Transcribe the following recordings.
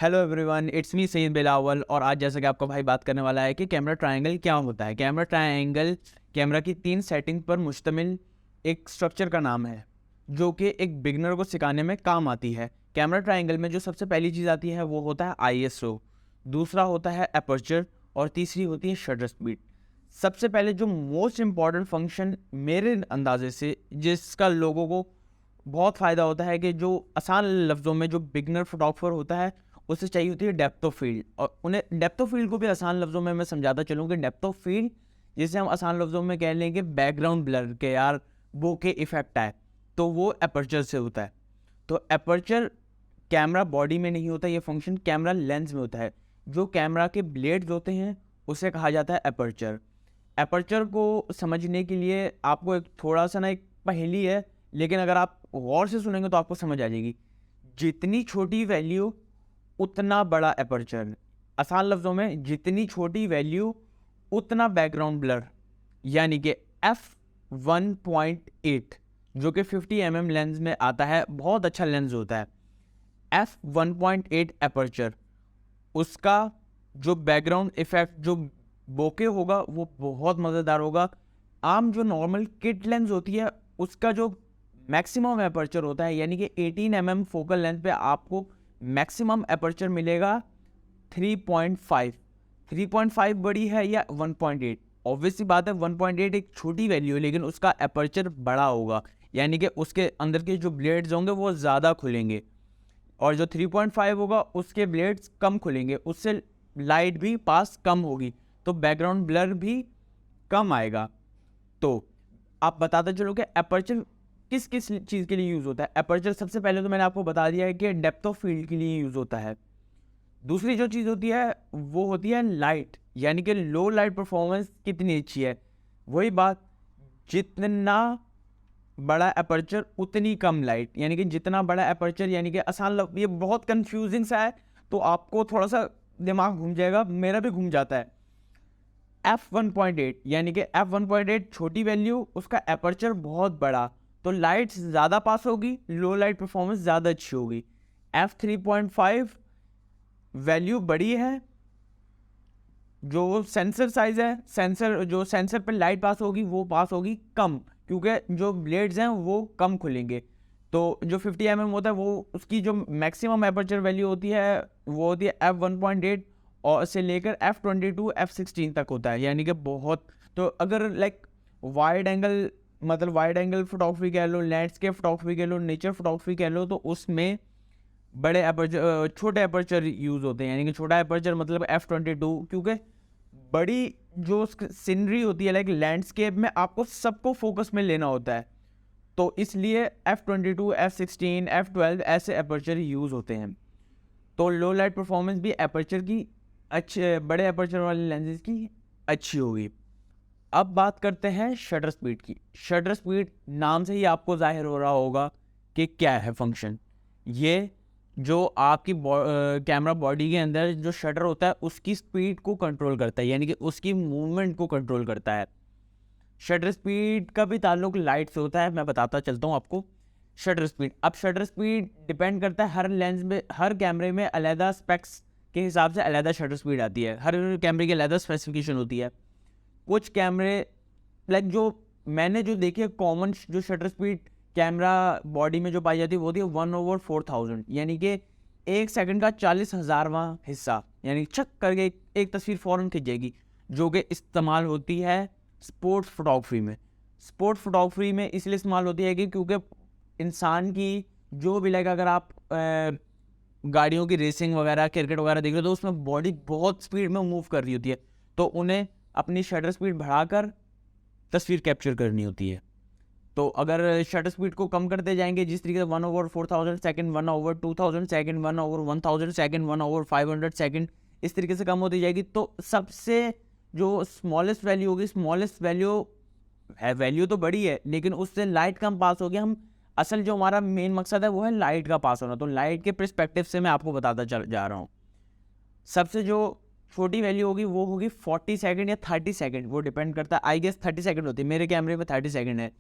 Hello everyone, it's me Saeed Bilawal. और आज जैसा कि आपका भाई बात करने वाला है कि कैमरा ट्रायंगल क्या होता है। कैमरा ट्रायंगल कैमरा की 3 सेटिंग पर मुश्तमिल एक स्ट्रक्चर का नाम है जो कि एक बिगनर को सिखाने में काम आती है। कैमरा ट्रायंगल में जो सबसे पहली चीज़ आती है वो होता है आईएसओ, दूसरा होता है अपर्चर और तीसरी होती है शटर स्पीड। सबसे पहले जो मोस्ट इम्पॉर्टेंट फंक्शन मेरे अंदाजे से जिसका लोगों को बहुत फ़ायदा होता है कि जो आसान लफ्ज़ों में जो बिगनर फोटोग्राफर होता है उसे चाहिए होती है डेप्थ ऑफ फील्ड। और उन्हें डेप्थ ऑफ फील्ड को भी आसान लफ्ज़ों में मैं समझाता चलूँ कि डेप्थ ऑफ फील्ड जिसे हम आसान लफ्ज़ों में कह लेंगे बैकग्राउंड ब्लर के यार बोके इफेक्ट है, तो वो अपर्चर से होता है। तो अपर्चर कैमरा बॉडी में नहीं होता, ये फंक्शन कैमरा लेंस में होता है। जो कैमरा के ब्लेड्स होते हैं उसे कहा जाता है अपर्चर। अपर्चर को समझने के लिए आपको एक थोड़ा सा एक पहेली है, लेकिन अगर आप गौर से सुनेंगे तो आपको समझ आ जाएगी। जितनी छोटी वैल्यू उतना बड़ा अपर्चर। आसान लफ्ज़ों में जितनी छोटी वैल्यू उतना बैकग्राउंड ब्लर, यानी कि f1.8 जो कि 50 mm लेंस में आता है, बहुत अच्छा लेंस होता है। f1.8 अपर्चर, उसका जो बैकग्राउंड इफेक्ट जो बोके होगा वो बहुत मज़ेदार होगा। आम जो नॉर्मल किट लेंस होती है उसका जो मैक्सिमम अपर्चर होता है, यानी कि 18 mm फोकल लेंथ पे आपको मैक्सिमम अपर्चर मिलेगा 3.5। 3.5 बड़ी है या 1.8? ऑब्वियसली बात है 1.8 एक छोटी वैल्यू है, लेकिन उसका अपर्चर बड़ा होगा, यानी कि उसके अंदर के जो ब्लेड्स होंगे वो ज़्यादा खुलेंगे। और जो 3.5 होगा उसके ब्लेड्स कम खुलेंगे, उससे लाइट भी पास कम होगी, तो बैकग्राउंड ब्लर भी कम आएगा। तो आप बताते चलो कि अपर्चर किस किस चीज़ के लिए यूज़ होता है। अपर्चर सबसे पहले तो मैंने आपको बता दिया है कि डेप्थ ऑफ फील्ड के लिए यूज़ होता है। दूसरी जो चीज़ होती है वो होती है लाइट, यानी कि लो लाइट परफॉर्मेंस कितनी अच्छी है। वही बात, जितना बड़ा अपर्चर उतनी कम लाइट, यानी कि जितना बड़ा अपर्चर, यानी कि ये बहुत कंफ्यूजिंग सा है तो आपको थोड़ा सा दिमाग घूम जाएगा, मेरा भी घूम जाता है। f1.8 यानी कि f1.8 छोटी वैल्यू, उसका अपर्चर बहुत बड़ा, तो लाइट ज़्यादा पास होगी, लो लाइट परफॉर्मेंस ज़्यादा अच्छी होगी। f3.5 वैल्यू बड़ी है, जो सेंसर साइज है, सेंसर पर लाइट पास होगी वो पास होगी कम, क्योंकि जो ब्लेड्स हैं वो कम खुलेंगे। तो जो 50 mm होता है वो उसकी जो मैक्सिमम अपर्चर वैल्यू होती है वो होती है f1.8 और से लेकर f22 f16 तक होता है, यानी कि बहुत। तो अगर wide angle wide angle photography कह लो, लैंडस्केप फोटोग्राफी कह लो, नेचर फोटोग्राफी कह लो, तो उसमें बड़े अपर्चर छोटे अपर्चर यूज़ होते हैं, यानी कि छोटा अपर्चर मतलब f22, क्योंकि बड़ी जो सीनरी होती है लैंडस्केप में आपको सबको फोकस में लेना होता है, तो इसलिए f22 f16 f12 ऐसे अपर्चर यूज़ होते हैं। तो लो लाइट परफॉर्मेंस भी अपर्चर की अच्छे बड़े अपर्चर वाले लेंसेज की अच्छी होगी। अब बात करते हैं शटर स्पीड की। शटर स्पीड नाम से ही आपको जाहिर हो रहा होगा कि क्या है फंक्शन। ये जो आपकी कैमरा बॉडी के अंदर जो शटर होता है उसकी स्पीड को कंट्रोल करता है, यानी कि उसकी मूवमेंट को कंट्रोल करता है। शटर स्पीड का भी ताल्लुक लाइट से होता है, मैं बताता चलता हूँ आपको। शटर स्पीड डिपेंड करता है हर लेंस में, हर कैमरे में अलहदा स्पेक्स के हिसाब से अलहदा शटर स्पीड आती है। हर कैमरे की अलहदा स्पेसिफिकेशन होती है। कुछ कैमरे जो मैंने जो देखी है कॉमन जो शटर स्पीड कैमरा बॉडी में जो पाई जाती है वो होती है 1/4000, यानी कि 1 सेकंड का 40,000वां हिस्सा, यानी छक करके एक तस्वीर फ़ौरन खिंच जाएगी, जो कि इस्तेमाल होती है स्पोर्ट्स फोटोग्राफी में। स्पोर्ट्स फोटोग्राफी में इसलिए इस्तेमाल होती है कि क्योंकि इंसान की जो भी अगर आप गाड़ियों की रेसिंग वगैरह, क्रिकेट वगैरह देख रहे हो तो उसमें बॉडी बहुत स्पीड में मूव कर रही होती है, तो उन्हें अपनी शटर स्पीड बढ़ाकर तस्वीर कैप्चर करनी होती है। तो अगर शटर स्पीड को कम करते जाएंगे जिस तरीके से 1/4000 सेकेंड, 1/2000 सेकेंड, 1/1000 सेकेंड, 1/500 सेकेंड, इस तरीके से कम होती जाएगी, तो सबसे जो स्मॉलेस्ट वैल्यू होगी, स्मॉलेस्ट वैल्यू तो बड़ी है लेकिन उससे लाइट कम पास हो गया। हम असल जो हमारा मेन मकसद है वो है लाइट का पास होना, तो लाइट के पर्सपेक्टिव से मैं आपको बताता चल जा रहा हूँ। सबसे जो छोटी वैल्यू होगी वो होगी 40 सेकेंड या 30 सेकेंड, वो डिपेंड करता है। आई गेस 30 सेकेंड होती है, मेरे कैमरे में 30 सेकेंड है।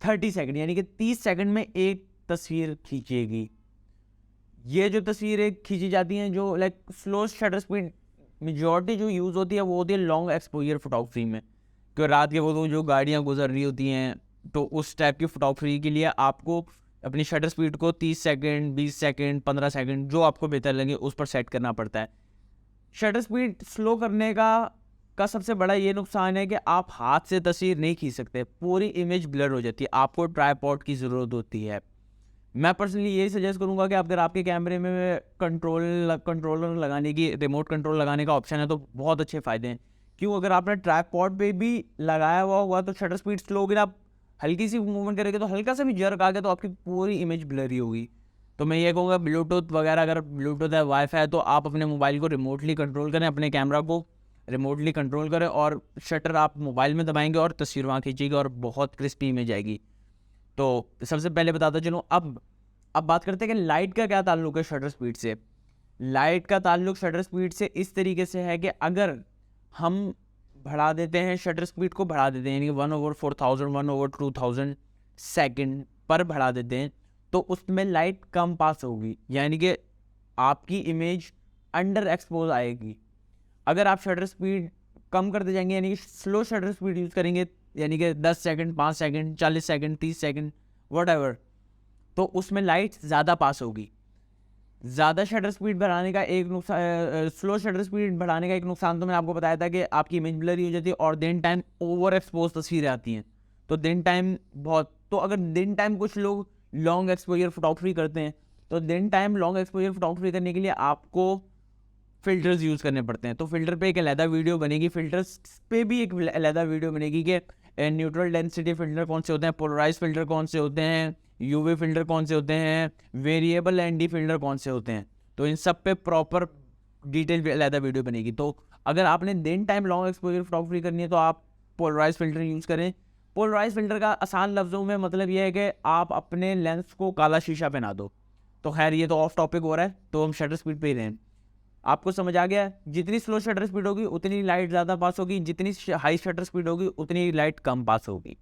30 सेकेंड यानी कि 30 सेकेंड में एक तस्वीर खींचेगी। ये जो तस्वीरें खींची जाती हैं जो like slow shutter speed majority जो यूज़ होती है वो होती है लॉन्ग एक्सपोजर फोटोग्राफी में, क्योंकि रात के वक्त जो गाड़ियाँ गुजर रही होती हैं तो उस टाइप की फोटोग्राफी के लिए आपको अपनी शटर स्पीड को 30 सेकंड 20 सेकंड 15 सेकंड जो आपको बेहतर लगे उस पर सेट करना पड़ता है। शटर स्पीड स्लो करने का सबसे बड़ा ये नुकसान है कि आप हाथ से तस्वीर नहीं खींच सकते, पूरी इमेज ब्लर हो जाती है, आपको ट्राइपॉड की ज़रूरत होती है। मैं पर्सनली यही सजेस्ट करूंगा कि अगर आपके कैमरे में कंट्रोलर लगाने की रिमोट कंट्रोल लगाने का ऑप्शन है तो बहुत अच्छे फ़ायदे हैं। क्यों, अगर आपने ट्राइपॉड पे भी लगाया हुआ होगा तो शटर स्पीड स्लो होगी, आप हल्की सी मूवमेंट करेंगे तो हल्का सा भी जर्क आ गया तो आपकी पूरी इमेज ब्लरी होगी। तो मैं ये कहूँगा ब्लूटूथ वगैरह, अगर ब्लूटूथ है वाईफाई है तो आप अपने मोबाइल को रिमोटली कंट्रोल करें, अपने कैमरा को रिमोटली कंट्रोल करें और शटर आप मोबाइल में दबाएंगे और तस्वीर वहाँ खींचेगी और बहुत क्रिस्पी इमेज आएगी। तो सबसे पहले बताता चलूँ, अब बात करते हैं कि लाइट का क्या ताल्लुक है शटर स्पीड से। लाइट का ताल्लुक शटर स्पीड से इस तरीके से है कि अगर हम बढ़ा देते हैं, शटर स्पीड को बढ़ा देते हैं, यानी 1/4000 1/2000 सेकंड पर बढ़ा देते हैं तो उसमें लाइट कम पास होगी, यानी कि आपकी इमेज अंडर एक्सपोज आएगी। अगर आप शटर स्पीड कम करते जाएंगे, यानी कि स्लो शटर स्पीड यूज़ करेंगे, यानी कि 10 second 5 second 40 second 30 second what तो उसमें लाइट ज़्यादा पास होगी। ज़्यादा शटर स्पीड बढ़ाने का एक नुकसान, स्लो शटर स्पीड बढ़ाने का एक नुकसान तो मैंने आपको बताया था कि आपकी इमेज ब्लरी हो जाती है और दिन टाइम ओवर एक्सपोज तस्वीरें आती हैं। तो दिन टाइम बहुत, तो अगर दिन टाइम कुछ लोग लॉन्ग एक्सपोजर फोटोग्राफी करते हैं तो दिन टाइम लॉन्ग एक्सपोजर फोटोग्राफी करने के लिए आपको फ़िल्टर्स यूज़ करने पड़ते हैं। तो फ़िल्टर पे एक अलहदा वीडियो बनेगी, फ़िल्टर्स पे भी एक अलहदा वीडियो बनेगी कि न्यूट्रल डेंसिटी फ़िल्टर कौन से होते हैं, पोलराइज फ़िल्टर कौन से होते हैं, यूवी फ़िल्टर कौन से होते हैं, वेरिएबल एनडी फ़िल्टर कौन से होते हैं। तो इन सब पे प्रॉपर डिटेल अलहदा वीडियो बनेगी। तो अगर आपने दिन टाइम लॉन्ग एक्सपोजर फोटोग्राफी करनी है तो आप पोलराइज फ़िल्टर यूज़ करें। पोलराइज फ़िल्टर का आसान लफ्ज़ों में मतलब ये है कि आप अपने लेंस को काला शीशा पहना दो। तो खैर ये तो ऑफ टॉपिक हो रहा है, तो हम शटर स्पीड पे ही रहें। आपको समझ आ गया, जितनी स्लो शटर स्पीड होगी उतनी लाइट ज़्यादा पास होगी, जितनी हाई शटर स्पीड होगी उतनी लाइट कम पास होगी।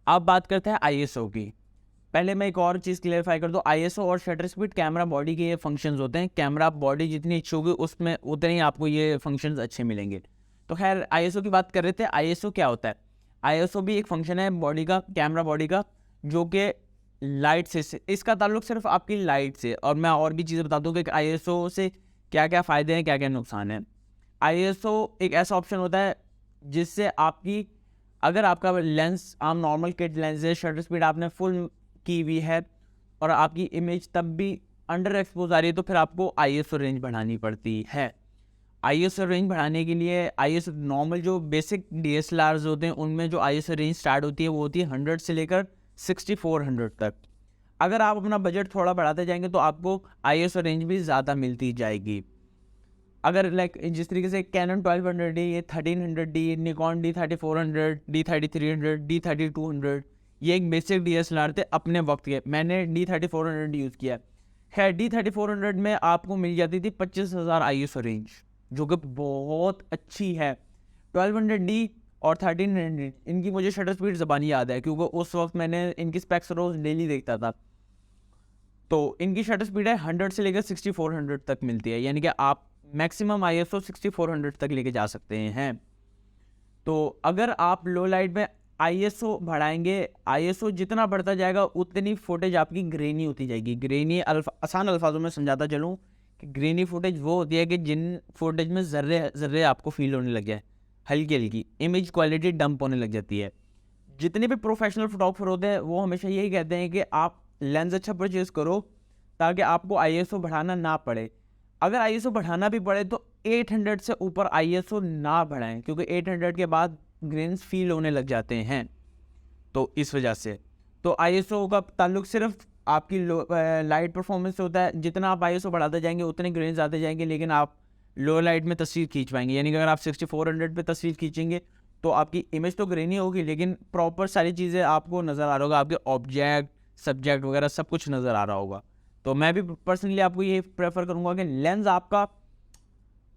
अब बात करते हैं आईएसओ की। पहले मैं एक और चीज़ क्लेरिफाई कर दूं, आईएसओ और शटर स्पीड कैमरा बॉडी के ये फंक्शंस होते हैं। कैमरा बॉडी जितनी अच्छी होगी उसमें उतने ही आपको ये फंक्शंस अच्छे मिलेंगे। तो खैर आईएसओ की बात कर रहे थे। आईएसओ क्या होता है? आईएसओ भी एक फंक्शन है बॉडी का, कैमरा बॉडी का, जो कि लाइट से, इसका ताल्लुक सिर्फ आपकी लाइट से। और मैं और भी चीज़ें बता दूँ कि आईएसओ से क्या क्या फ़ायदे हैं, क्या क्या नुकसान है। आईएसओ एक ऐसा ऑप्शन होता है जिससे आपकी, अगर आपका लेंस आम नॉर्मल किट लेंस है, शटर स्पीड आपने फुल की हुई है और आपकी इमेज तब भी अंडर एक्सपोज आ रही है तो फिर आपको आईएसओ रेंज बढ़ानी पड़ती है। आईएसओ रेंज बढ़ाने के लिए आईएसओ नॉर्मल जो बेसिक डीएसएलआर्स होते हैं उनमें जो आईएसओ रेंज स्टार्ट होती है वो होती है 100 से लेकर 6400 तक। अगर आप अपना बजट थोड़ा बढ़ाते जाएंगे तो आपको आईएसओ रेंज भी ज़्यादा मिलती जाएगी। अगर लाइक जिस तरीके से कैनन 1200D, ये 1300D, Nikon D3400, D3300, D3200, ये एक बेसिक DSLR थे अपने वक्त के। मैंने D3400 यूज़ किया। खैर D3400 में आपको मिल जाती थी 25,000 आईएसओ रेंज, जो कि बहुत अच्छी है। 1200D और 1300 इनकी मुझे शटर स्पीड ज़बानी याद है क्योंकि उस वक्त मैंने इनकी स्पेक्स रोज़ डेली देखता था। तो इनकी शटर स्पीड है 100 से लेकर 6400 तक मिलती है, यानी कि आप मैक्सिमम आईएसओ 6400 तक लेके जा सकते हैं। तो अगर आप लो लाइट में आईएसओ बढ़ाएंगे, आईएसओ जितना बढ़ता जाएगा उतनी फुटेज आपकी ग्रेनी होती जाएगी। ग्रेनी आसान अल्फाजों में समझाता चलूँ कि ग्रेनी फुटेज वो होती है कि जिन फुटेज में ज़र्रे ज़र्रे आपको फील होने लग जाए, हल्की हल्की इमेज क्वालिटी डंप होने लग जाती है। जितने भी प्रोफेशनल फोटोग्राफर होते हैं वो हमेशा यही कहते हैं कि आप लेंस अच्छा परचेज़ करो ताकि आपको आईएसओ बढ़ाना ना पड़े। अगर आईएसओ बढ़ाना भी पड़े तो 800 से ऊपर आईएसओ ना बढ़ाएं, क्योंकि 800 के बाद ग्रेन्स फील होने लग जाते हैं। तो इस वजह से तो आईएसओ का ताल्लुक सिर्फ आपकी लाइट परफॉर्मेंस से होता है। जितना आप आईएसओ बढ़ाते जाएंगे उतने ग्रेन्स आते जाएंगे, लेकिन आप लो लाइट में तस्वीर खींच पाएंगे। यानी कि अगर आप 6400 पे तस्वीर खींचेंगे तो आपकी इमेज तो ग्रेनी होगी लेकिन प्रॉपर सारी चीज़ें आपको नज़र आ रहा होगा, आपके ऑब्जेक्ट सब्जेक्ट वगैरह सब कुछ नज़र आ रहा होगा। तो मैं भी पर्सनली आपको ये प्रेफर करूंगा कि लेंस आपका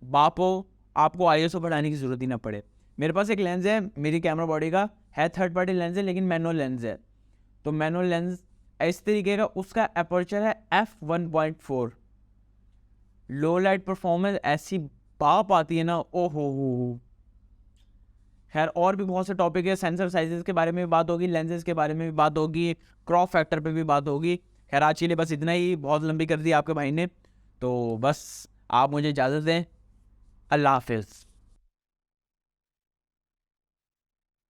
बाप हो, आपको आईएसओ बढ़ाने की ज़रूरत ही ना पड़े। मेरे पास एक लेंस है मेरी कैमरा बॉडी का, है थर्ड पार्टी लेंस है लेकिन मैनुअल लेंस है। तो मैनुअल लेंस इस तरीके का उसका अपर्चर है f1.4। लो लाइट परफॉर्मेंस ऐसी बाप आती है ना, ओ हो। खैर और भी बहुत से टॉपिक है, सेंसर साइजेस के बारे में भी बात होगी, लेंसेज के बारे में भी बात होगी, क्रॉप फैक्टर पे भी बात होगी। खैर आज के लिए बस इतना ही, बहुत लंबी कर दी आपके भाई ने, तो बस आप मुझे इजाज़त दें। अल्लाह हाफिज़।